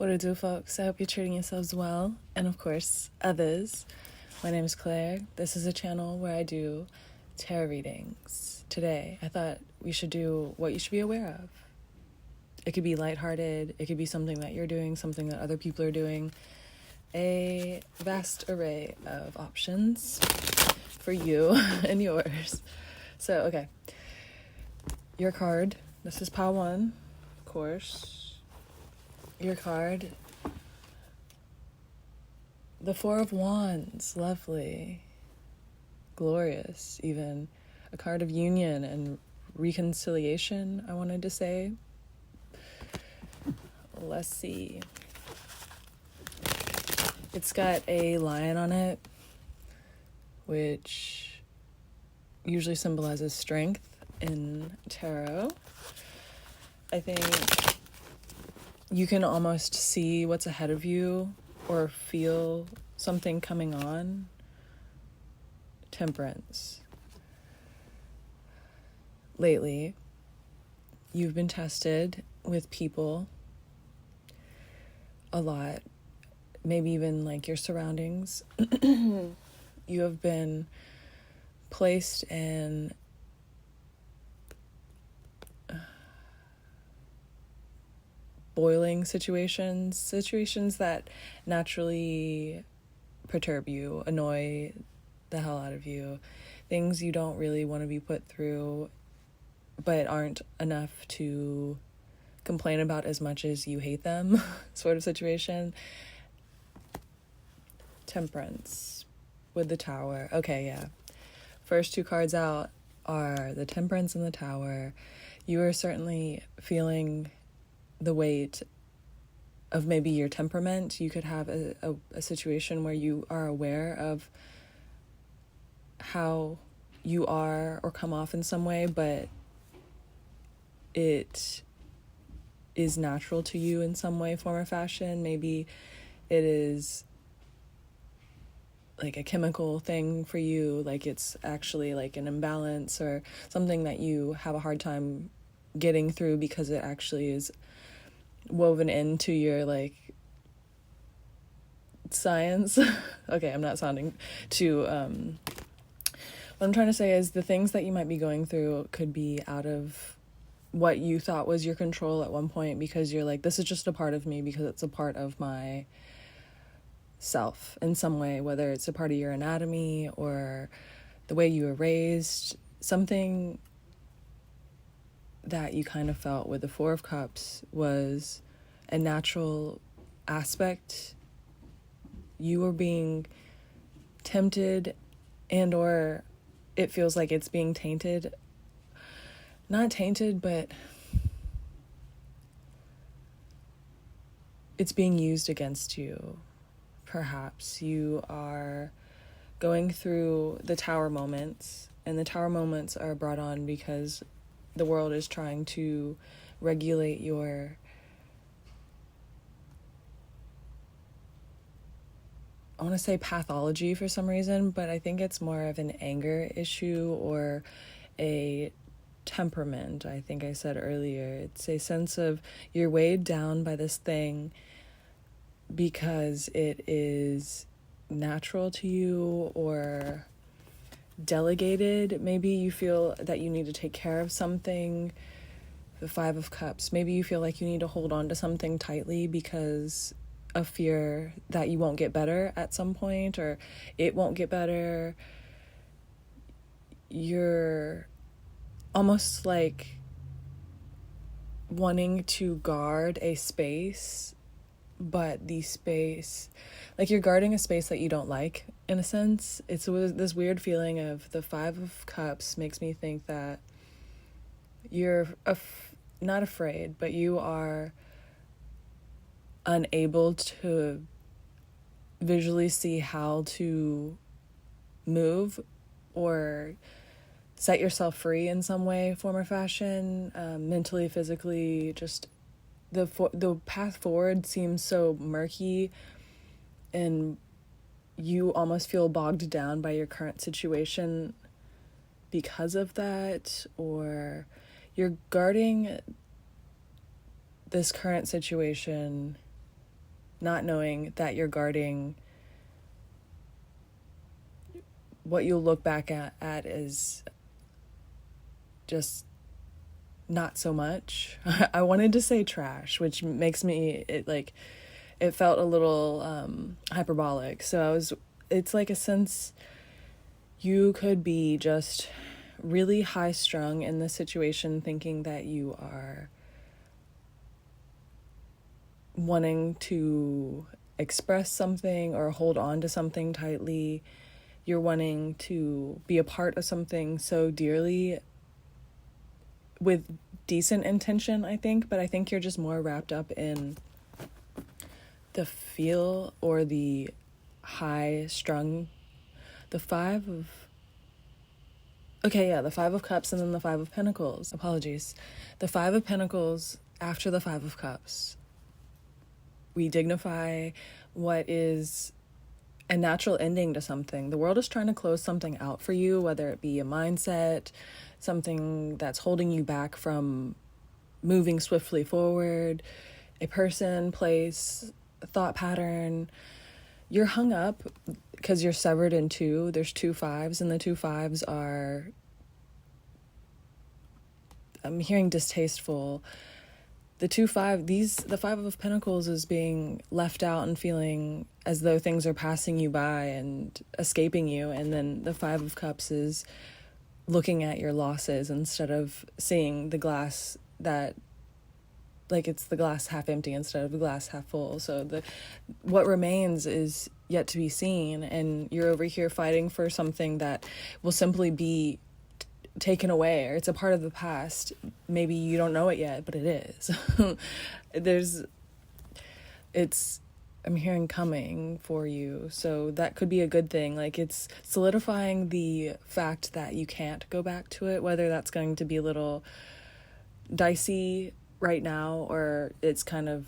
What do do, folks? I hope you're treating yourselves well, and of course, others. My name is Clair. This is a channel where I do tarot readings. Today, I thought we should do what you should be aware of. It could be lighthearted, it could be something that you're doing, something that other people are doing. A vast array of options for you and yours. So, okay. Your card. This is pile 1, of course. Your card, the 4 of Wands, lovely, glorious, even a card of union and reconciliation, I wanted to say. Let's see. It's got a lion on it, which usually symbolizes strength in tarot. I think you can almost see what's ahead of you or feel something coming on. Temperance. Lately, you've been tested with people a lot, maybe even like your surroundings. You have been placed in boiling situations that naturally perturb you, annoy the hell out of you, things you don't really want to be put through, but aren't enough to complain about as much as you hate them, sort of situation. Temperance with the Tower. Okay, yeah. First 2 cards out are the Temperance and the Tower. You are certainly feeling the weight of maybe your temperament. You could have a situation where you are aware of how you are or come off in some way, but it is natural to you in some way, form, or fashion. Maybe it is like a chemical thing for you, like it's actually like an imbalance or something that you have a hard time getting through because it actually is woven into your like science. Okay, I'm not sounding too what I'm trying to say is the things that you might be going through could be out of what you thought was your control at one point, because you're like, this is just a part of me because it's a part of my self in some way, whether it's a part of your anatomy or the way you were raised. Something that you kind of felt with the 4 of Cups was a natural aspect. You were being tempted, and or it feels like it's being tainted. Not tainted, but it's being used against you. Perhaps you are going through the Tower moments, and the Tower moments are brought on because the world is trying to regulate your I want to say pathology for some reason, but I think it's more of an anger issue or a temperament. I think I said earlier, it's a sense of you're weighed down by this thing because it is natural to you or delegated. Maybe you feel that you need to take care of something. The 5 of Cups. Maybe you feel like you need to hold on to something tightly because of fear that you won't get better at some point, or it won't get better. You're almost like wanting to guard a space, but the space, like you're guarding a space that you don't like, in a sense. It's this weird feeling of the 5 of Cups makes me think that you're not afraid, but you are unable to visually see how to move or set yourself free in some way, form, or fashion, mentally, physically. Just the path forward seems so murky, and you almost feel bogged down by your current situation because of that, or you're guarding this current situation not knowing that you're guarding what you'll look back at is just not so much. I wanted to say trash, which makes me, it felt a little hyperbolic. So it's like a sense you could be just really high strung in this situation, thinking that you are wanting to express something or hold on to something tightly. You're wanting to be a part of something so dearly with decent intention, I think, but I think you're just more wrapped up in the feel or the high strung, the Five of Cups and then the Five of Pentacles. Apologies. The Five of Pentacles after the Five of Cups. We dignify what is a natural ending to something. The world is trying to close something out for you, whether it be a mindset, something that's holding you back from moving swiftly forward, a person, place, a thought pattern. You're hung up because you're severed in two. There's two fives, and the two fives are, I'm hearing distasteful. The Five of Pentacles is being left out and feeling as though things are passing you by and escaping you. And then the Five of Cups is looking at your losses instead of seeing the glass it's the glass half empty instead of the glass half full. So what remains is yet to be seen, and you're over here fighting for something that will simply be taken away, or it's a part of the past. Maybe you don't know it yet, but it is. I'm hearing coming for you, so that could be a good thing. Like, it's solidifying the fact that you can't go back to it, whether that's going to be a little dicey right now, or it's kind of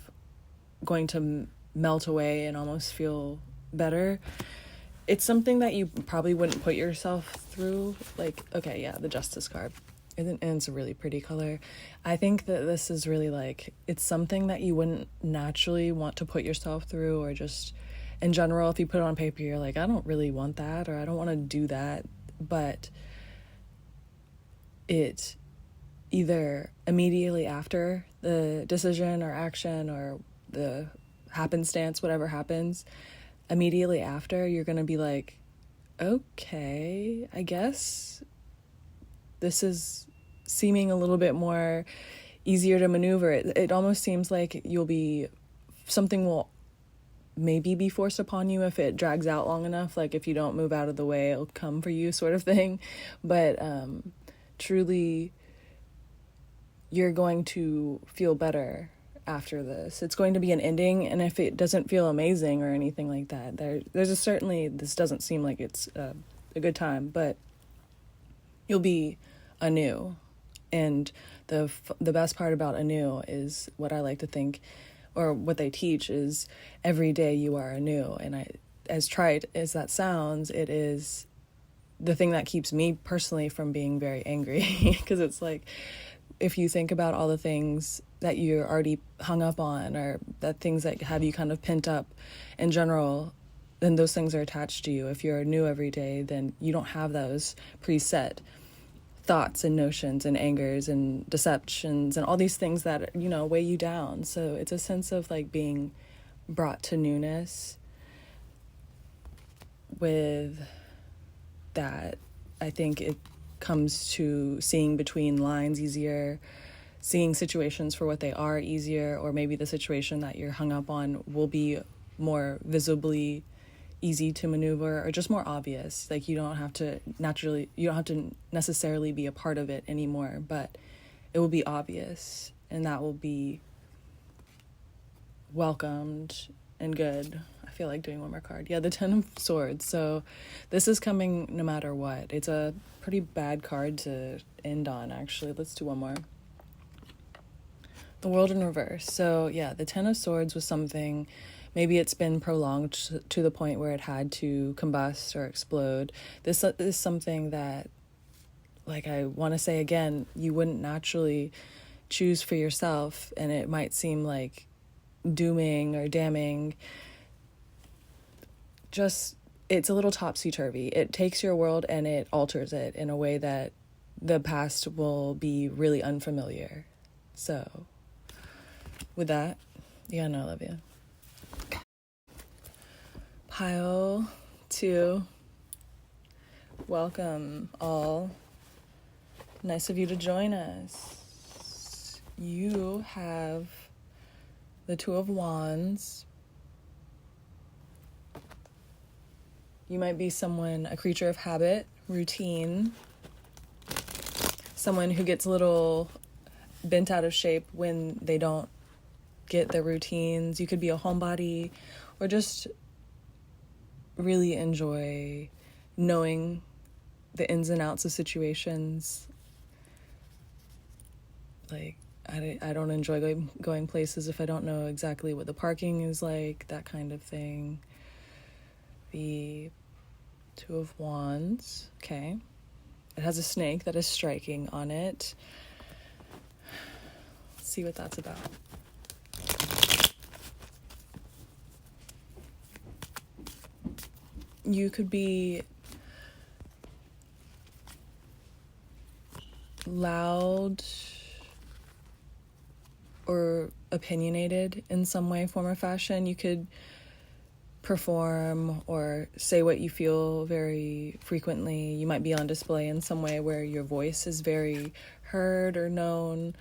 going to melt away and almost feel better. It's something that you probably wouldn't put yourself through. The Justice card. And it's a really pretty color. I think that this is really it's something that you wouldn't naturally want to put yourself through, or just in general, if you put it on paper, you're like, I don't really want that, or I don't want to do that. But it either immediately after the decision or action or the happenstance, whatever happens, immediately after, you're going to be like, okay, I guess this is seeming a little bit more easier to maneuver. It almost seems like something will maybe be forced upon you if it drags out long enough. Like, if you don't move out of the way, it'll come for you, sort of thing. But truly, you're going to feel better after this. It's going to be an ending, and if it doesn't feel amazing or anything like that, this doesn't seem like it's a good time, but you'll be anew. And the best part about anew is what I like to think, or what they teach, is every day you are anew. And as trite as that sounds, it is the thing that keeps me personally from being very angry, because it's like, if you think about all the things that you're already hung up on, or that things that have you kind of pent up in general, then those things are attached to you. If you're new every day, then you don't have those preset thoughts and notions and angers and deceptions and all these things that, weigh you down. So it's a sense of being brought to newness. With that, I think it comes to seeing between lines easier, seeing situations for what they are easier, or maybe the situation that you're hung up on will be more visibly easy to maneuver, or just more obvious. You don't have to necessarily be a part of it anymore, but it will be obvious, and that will be welcomed and good. I feel like doing one more card. Yeah, the Ten of Swords. So this is coming no matter what. It's a pretty bad card to end on, actually. Let's do one more. The World in reverse. So yeah, the Ten of Swords was something, maybe it's been prolonged to the point where it had to combust or explode. This is something that, I want to say again, you wouldn't naturally choose for yourself, and it might seem like dooming or damning. Just, it's a little topsy-turvy. It takes your world and it alters it in a way that the past will be really unfamiliar. So, with that, yeah, no, I love you. Pile 2. Welcome, all. Nice of you to join us. You have the Two of Wands. You might be someone, a creature of habit, routine, someone who gets a little bent out of shape when they don't get their routines. You could be a homebody or just really enjoy knowing the ins and outs of situations. Like, I don't enjoy going places if I don't know exactly what the parking is like, that kind of thing. The Two of Wands, okay. It has a snake that is striking on it. Let's see what that's about. You could be loud or opinionated in some way, form, or fashion. You could perform or say what you feel very frequently. You might be on display in some way where your voice is very heard or known.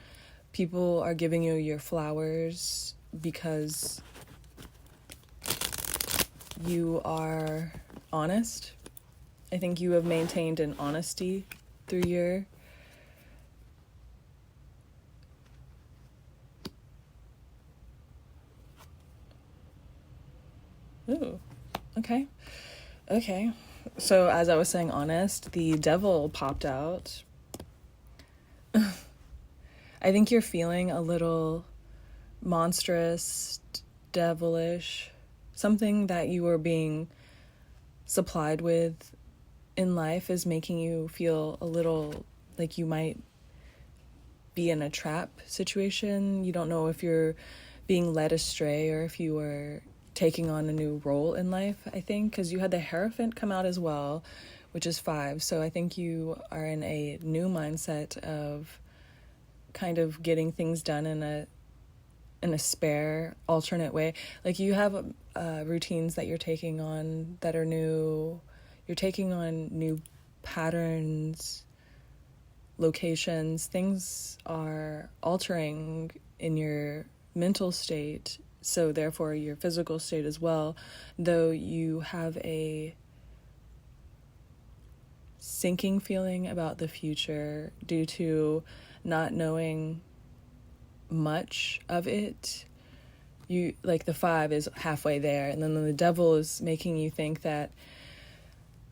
People are giving you your flowers because you are honest. I think you have maintained an honesty through your Ooh, okay. Okay. So as I was saying honest, the devil popped out. I think you're feeling a little monstrous, devilish, something that you are being supplied with in life is making you feel a little like you might be in a trap situation. You don't know if you're being led astray or if you are taking on a new role in life, I think, because you had the Hierophant come out as well, which is 5. So I think you are in a new mindset of kind of getting things done in a spare, alternate way. Like you have routines that you're taking on that are new. You're taking on new patterns, locations. Things are altering in your mental state, so therefore your physical state as well, though you have a sinking feeling about the future due to not knowing much of it. You, like, the 5 is halfway there, and then the devil is making you think that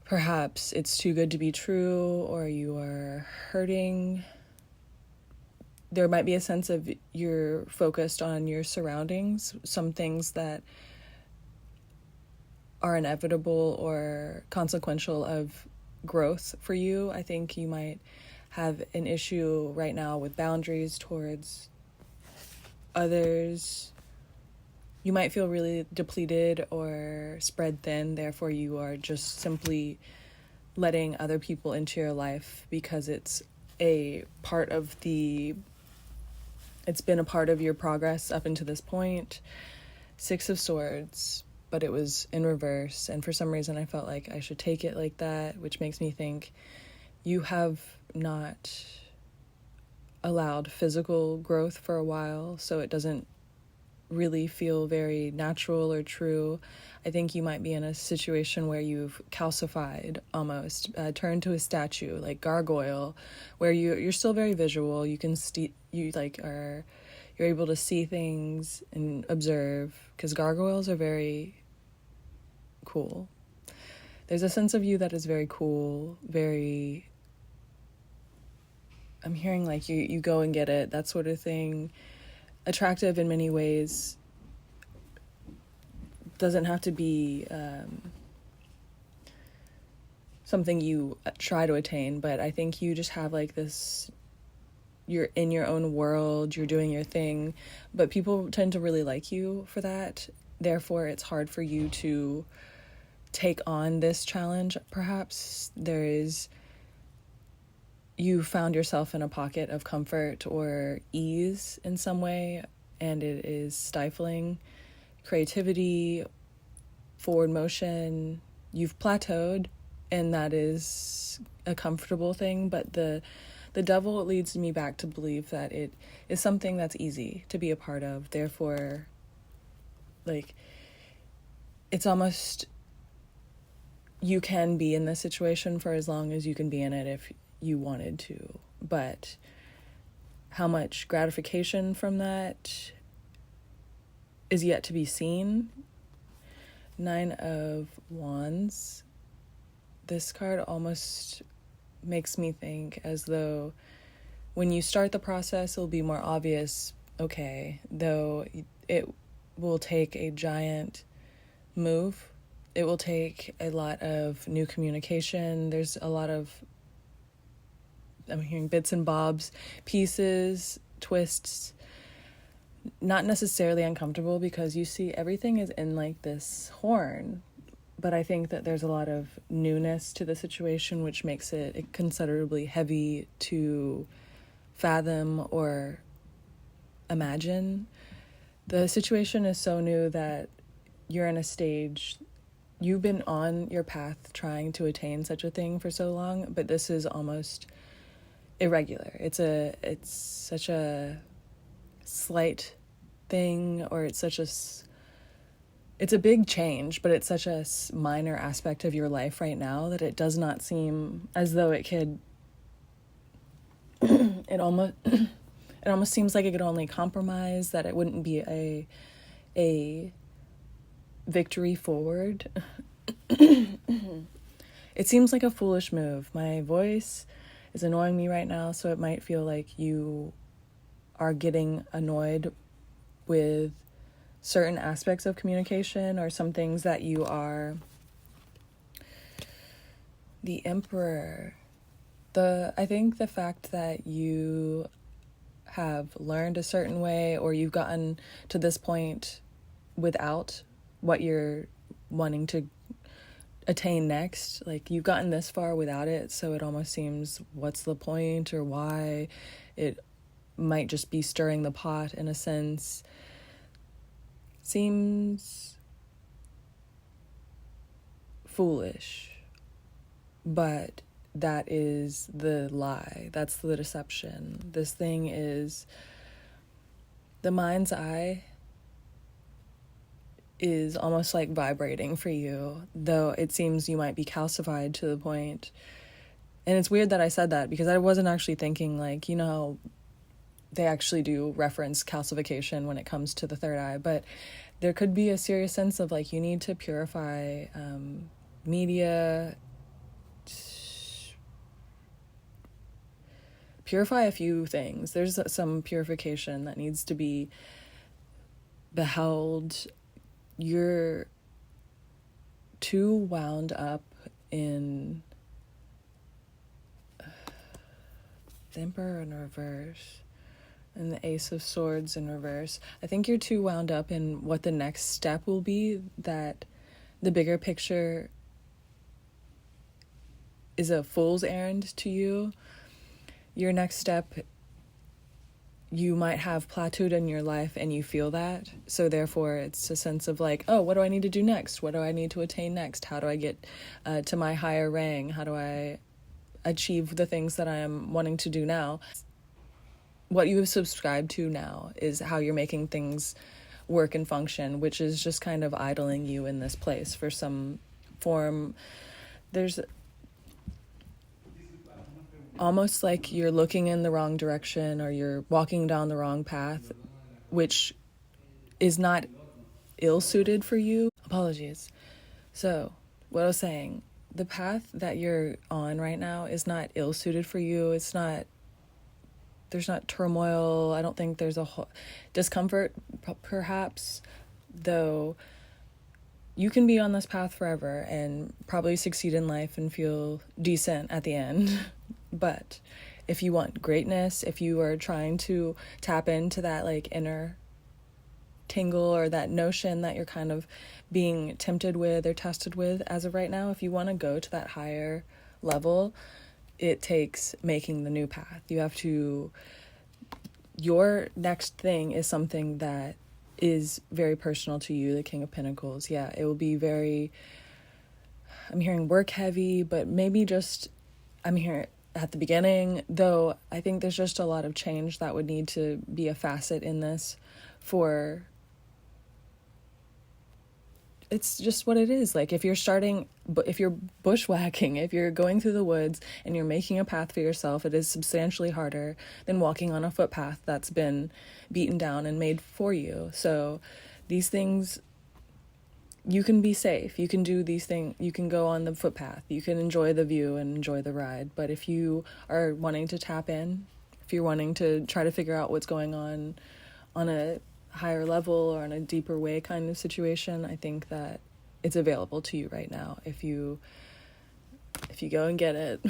perhaps it's too good to be true, or you are hurting. There might be a sense of you're focused on your surroundings, some things that are inevitable or consequential of growth for you. I think you might have an issue right now with boundaries towards others. You might feel really depleted or spread thin, therefore you are just simply letting other people into your life because it's been a part of your progress up until this point. 6 of Swords, but it was in reverse, and for some reason I felt like I should take it like that, which makes me think you have not allowed physical growth for a while, so it doesn't really feel very natural or true. I think you might be in a situation where you've calcified almost, turned to a statue, like gargoyle, where you're still very visual. You can you're able to see things and observe, because gargoyles are very cool. There's a sense of you that is very cool, very, I'm hearing like you go and get it, that sort of thing. Attractive in many ways. Doesn't have to be something you try to attain, but I think you just have like this you're in your own world, you're doing your thing, but people tend to really like you for that. Therefore, it's hard for you to take on this challenge. Perhaps you found yourself in a pocket of comfort or ease in some way, and it is stifling creativity, forward motion. You've plateaued, and that is a comfortable thing, but the devil leads me back to believe that it is something that's easy to be a part of. Therefore, like, it's almost, you can be in this situation for as long as you can be in it if you wanted to, but how much gratification from that is yet to be seen. 9 of Wands. This card almost makes me think as though when you start the process, it'll be more obvious, okay, though it will take a giant move. It will take a lot of new communication. There's a lot of, I'm hearing bits and bobs, pieces, twists, not necessarily uncomfortable because you see everything is in like this horn, but I think that there's a lot of newness to the situation, which makes it considerably heavy to fathom or imagine. The situation is so new that you're in a stage, you've been on your path trying to attain such a thing for so long, but this is almost irregular. It's such a slight thing, or it's a big change, but it's such a minor aspect of your life right now that it does not seem as though it could, it almost seems like it could only compromise, that it wouldn't be a victory forward. It seems like a foolish move. My voice is annoying me right now, so it might feel like you are getting annoyed with certain aspects of communication or some things that you are. The Emperor. I think the fact that you have learned a certain way, or you've gotten to this point without what you're wanting to attain next, like you've gotten this far without it, so it almost seems, what's the point, or why? It might just be stirring the pot in a sense. Seems foolish, but that is the lie. That's the deception. This thing is, the mind's eye is almost like vibrating for you, though it seems you might be calcified to the point. And it's weird that I said that, because I wasn't actually thinking, like, you know, they actually do reference calcification when it comes to the third eye, but there could be a serious sense of, like, you need to purify media, purify a few things. There's some purification that needs to be beheld. You're too wound up in the Emperor in reverse and the Ace of Swords in reverse. I think you're too wound up in what the next step will be, that the bigger picture is a fool's errand to you. Your next step, you might have plateaued in your life and you feel that. So therefore it's a sense of like, oh, what do I need to do next? What do I need to attain next? How do I get to my higher rang? How do I achieve the things that I am wanting to do now? What you have subscribed to now is how you're making things work and function, which is just kind of idling you in this place for some form. There's almost like you're looking in the wrong direction, or you're walking down the wrong path, which is not ill-suited for you. Apologies. So, what I was saying, the path that you're on right now is not ill-suited for you. There's not turmoil. I don't think there's a discomfort, perhaps, though you can be on this path forever and probably succeed in life and feel decent at the end. But if you want greatness, if you are trying to tap into that like inner tingle or that notion that you're kind of being tempted with or tested with as of right now, if you want to go to that higher level, it takes making the new path. You have to, your next thing is something that is very personal to you, the King of Pentacles. Yeah, it will be very, I'm hearing work heavy, but maybe just, I'm hearing at the beginning, though I think there's just a lot of change that would need to be a facet in this for, it's just what it is. Like if you're bushwhacking, if you're going through the woods and you're making a path for yourself, it is substantially harder than walking on a footpath that's been beaten down and made for you. So these things, you can be safe. You can do these things. You can go on the footpath. You can enjoy the view and enjoy the ride. But if you are wanting to tap in, if you're wanting to try to figure out what's going on a higher level or in a deeper way kind of situation, I think that it's available to you right now if you go and get it.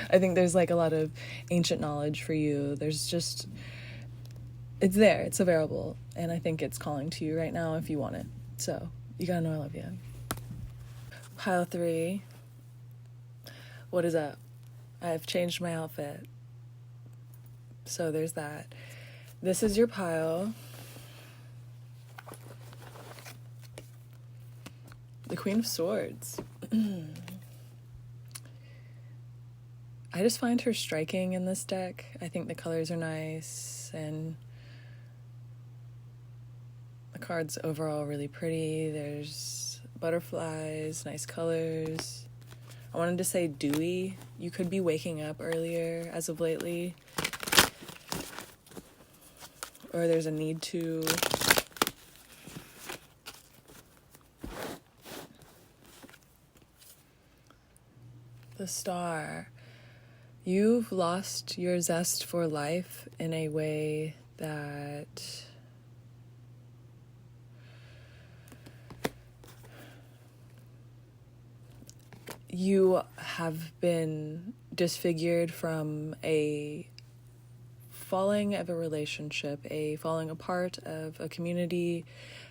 I think there's like a lot of ancient knowledge for you. There's just, it's there, it's available, and I think it's calling to you right now if you want it. So you gotta know I love you. Pile 3. What is up? I've changed my outfit, so there's that. This is your pile. The Queen of Swords. I just find her striking in this deck. I think the colors are nice, and the card's overall really pretty. There's butterflies, nice colors. I wanted to say dewy. You could be waking up earlier as of lately, or there's a need to. The Star. You've lost your zest for life in a way that you have been disfigured from a falling of a relationship, a falling apart of a community,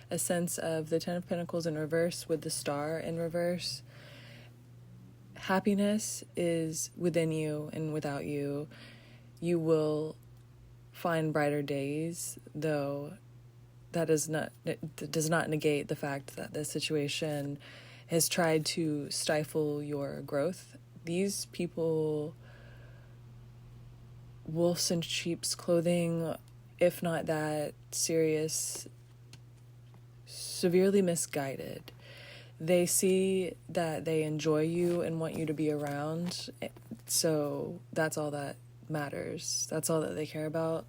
a sense of the Ten of Pentacles in reverse with the Star in reverse. Happiness is within you and without you. You will find brighter days, though that does not negate the fact that this situation has tried to stifle your growth. These people, wolves in sheep's clothing, if not that, serious, severely misguided. They see that they enjoy you and want you to be around, so that's all that matters. That's all that they care about.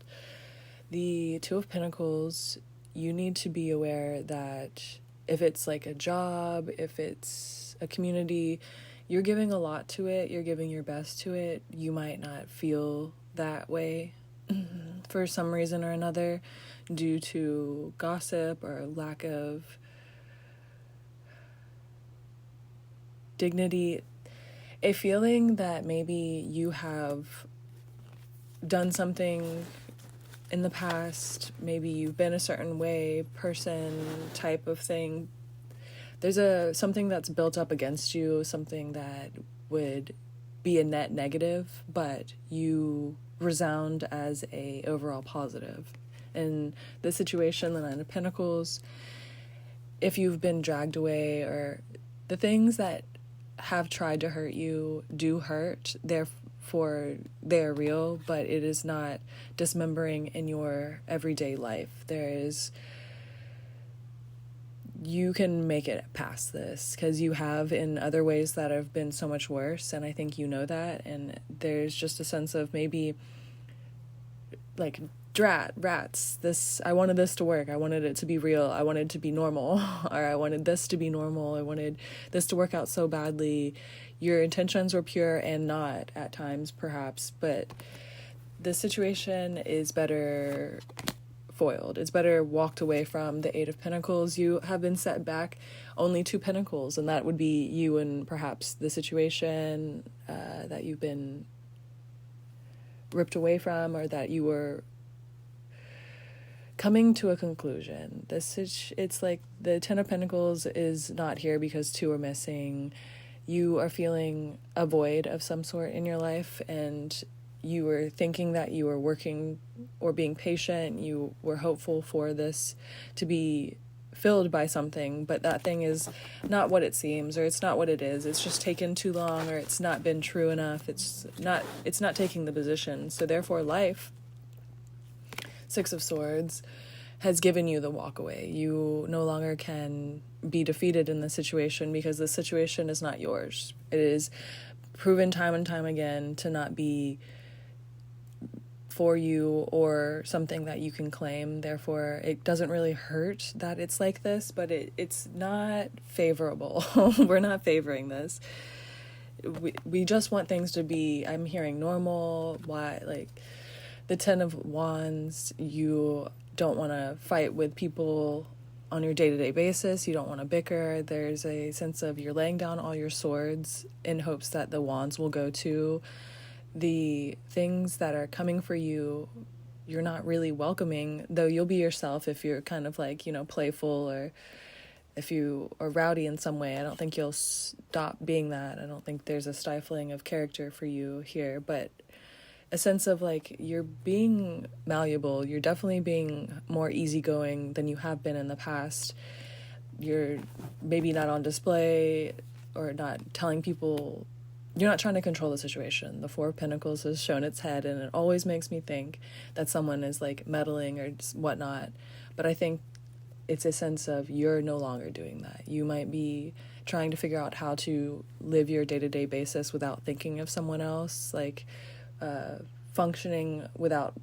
The Two of Pentacles, you need to be aware that if it's like a job, if it's a community, you're giving a lot to it, you're giving your best to it. You might not feel that way for some reason or another due to gossip or lack of dignity, a feeling that maybe you have done something in the past, maybe you've been a certain way, person, type of thing. There's something that's built up against you, something that would be a net negative, but you resound as a overall positive. In the situation, the Nine of Pentacles, if you've been dragged away, or the things that have tried to hurt you do hurt, therefore they're real, but it is not dismembering in your everyday life. You can make it past this, because you have in other ways that have been so much worse, and I think you know that, and there's just a sense of maybe like rats, I wanted this to work, I wanted it to be real, I wanted it to be normal, or I wanted this to be normal, I wanted this to work out so badly. Your intentions were pure and not at times, perhaps, but the situation is better foiled. It's better walked away from. The Eight of Pentacles, you have been set back only 2 pentacles, and that would be you and perhaps the situation, that you've been ripped away from, or that you were coming to a conclusion. It's like the Ten of Pentacles is not here because two are missing. You are feeling a void of some sort in your life, and you were thinking that you were working or being patient. You were hopeful for this to be filled by something, but that thing is not what it seems, or it's not what it is. It's just taken too long, or it's not been true enough. It's not taking the position. So therefore life, Six of Swords, has given you the walk away. You no longer can be defeated in the situation because the situation is not yours. It is proven time and time again to not be for you or something that you can claim. Therefore, it doesn't really hurt that it's like this, but it's not favorable. We're not favoring this. We just want things to be, I'm hearing, normal. Why, like the Ten of Wands, you don't want to fight with people on your day-to-day basis. You don't want to bicker. There's a sense of you're laying down all your swords in hopes that the wands will go to the things that are coming for you. You're not really welcoming, though you'll be yourself if you're kind of like, playful, or if you are rowdy in some way. I don't think you'll stop being that. I don't think there's a stifling of character for you here, but a sense of like you're being malleable. You're definitely being more easygoing than you have been in the past. You're maybe not on display, or not telling people. You're not trying to control the situation. The Four of Pentacles has shown its head, and it always makes me think that someone is like meddling or whatnot. But I think it's a sense of you're no longer doing that. You might be trying to figure out how to live your day-to-day basis without thinking of someone else, like functioning without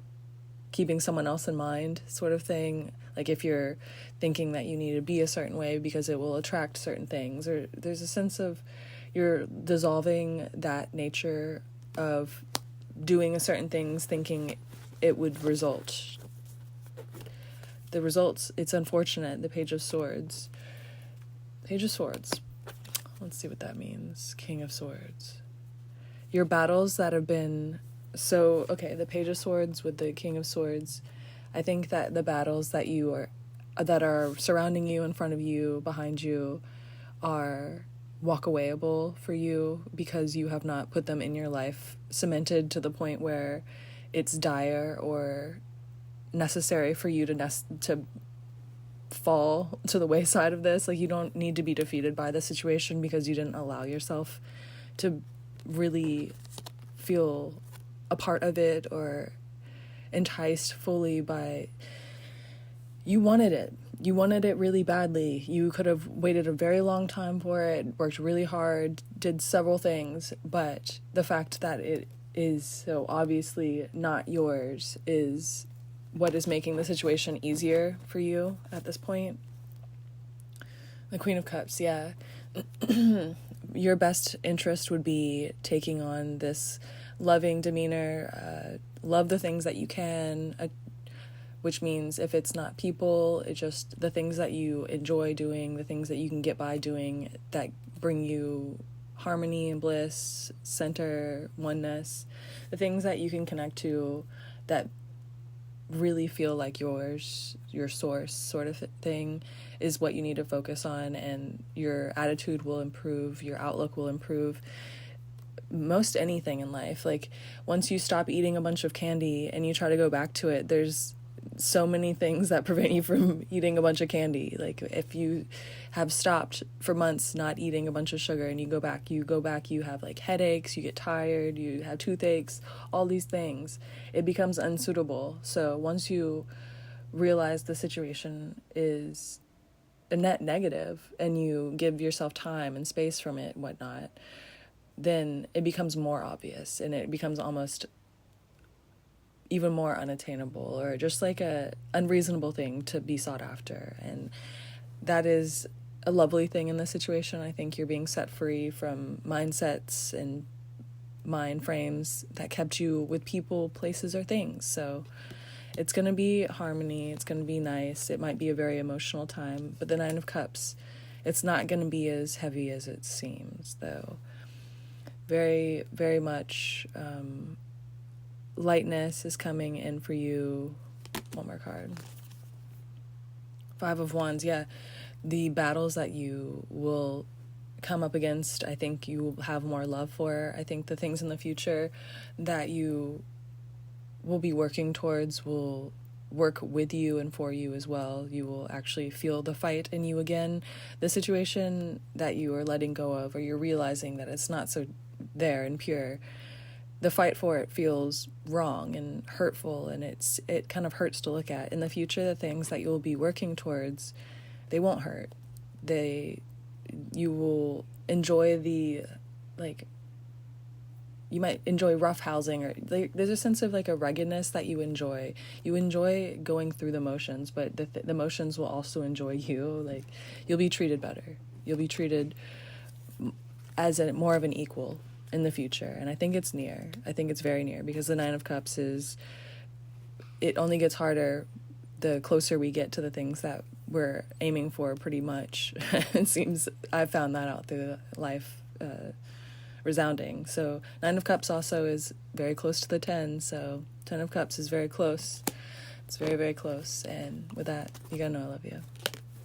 keeping someone else in mind, sort of thing. Like if you're thinking that you need to be a certain way because it will attract certain things, or there's a sense of you're dissolving that nature of doing a certain things thinking it would result. The results, it's unfortunate. The Page of Swords. Page of Swords. Let's see what that means. King of Swords. Your battles that have been... So, okay, the Page of Swords with the King of Swords. I think that the battles that are surrounding you, in front of you, behind you, are walk-awayable for you because you have not put them in your life, cemented to the point where it's dire or necessary for you to fall to the wayside of this. Like, you don't need to be defeated by the situation because you didn't allow yourself to really feel a part of it or enticed fully by... You wanted it. You wanted it really badly. You could have waited a very long time for it, worked really hard, did several things, but the fact that it is so obviously not yours is what is making the situation easier for you at this point. The Queen of Cups, yeah. Your best interest would be taking on this loving demeanor, love the things that you can, which means if it's not people, it's just the things that you enjoy doing, the things that you can get by doing that bring you harmony and bliss, center, oneness, the things that you can connect to that really feel like yours, your source sort of thing, is what you need to focus on, and your attitude will improve, your outlook will improve. Most anything in life, like once you stop eating a bunch of candy and you try to go back to it, there's so many things that prevent you from eating a bunch of candy. Like if you have stopped for months not eating a bunch of sugar and you go back, you have like headaches, you get tired, you have toothaches, all these things. It becomes unsuitable. So once you realize the situation is a net negative and you give yourself time and space from it and whatnot, then it becomes more obvious and it becomes almost even more unattainable, or just like a unreasonable thing to be sought after. And that is a lovely thing in this situation. I think you're being set free from mindsets and mind frames that kept you with people, places, or things. So it's going to be harmony. It's going to be nice. It might be a very emotional time, but the Nine of Cups, it's not going to be as heavy as it seems, though. Very, very much lightness is coming in for you. One more card. Five of Wands, yeah. The battles that you will come up against, I think you will have more love for. I think the things in the future that you will be working towards will work with you and for you as well. You will actually feel the fight in you again. The situation that you are letting go of, or you're realizing that it's not so there and pure, the fight for it feels wrong and hurtful, and it kind of hurts to look at. In the future, the things that you'll be working towards, they won't hurt. You will enjoy you might enjoy rough housing, or there's a sense of a ruggedness that you enjoy. You enjoy going through the motions, but the motions will also enjoy you. You'll be treated better. You'll be treated as more of an equal in the future, and I think it's near. I think it's very near, because the Nine of Cups it only gets harder the closer we get to the things that we're aiming for, pretty much. It seems I've found that out through life, resounding. So Nine of Cups also is very close to the 10, so 10 of Cups is very close. It's very, very close, and with that, you gotta know I love you.